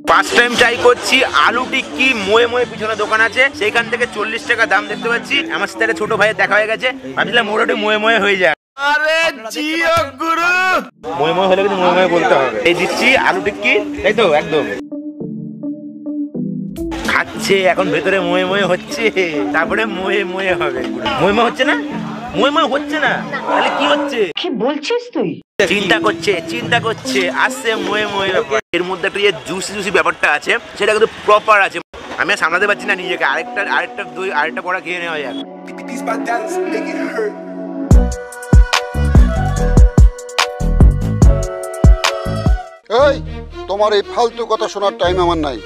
First time try করছি আলু টিক্কি। মোয়ে মোয়ে পিছনে দোকান আছে, সেইখান থেকে 40 টাকা দাম দেখতে পাচ্ছি। আমার সাথে ছোট ভাইয়ের দেখা হয়ে গেছে, ভাবছিলাম মোটামুটি মোয়ে মোয়ে হয়ে যায়। আরে জিও গুরু, মোয়ে মোয়ে হলে কিন্তু মোয়ে মোয়ে বলতে হবে। এই দিচ্ছি আলু টিক্কি, তাই তো? একদম খাচ্ছে এখন, ভেতরে মোয়ে মোয়ে হচ্ছে, তারপরে মোয়ে মোয়ে হবে। মোয়ে মোয়ে হচ্ছে না, মোয়ে মোয়ে হচ্ছে না, তাহলে কি হচ্ছে? কি বলছিস তুই? চিন্তা করছে আসছে মোয়ে মোয়ে ব্যাপার। এর মধ্যে একটা যে জুসি জুসি ব্যাপারটা আছে, সেটা কিন্তু প্রপার আছে। আমি আর সামলাতে পারছি না নিজেকে। আরেকটা বড়া খেয়ে নেওয়া যাক। এই, তোমার এই ফালতু কথা শোনার টাইম আমার নাই।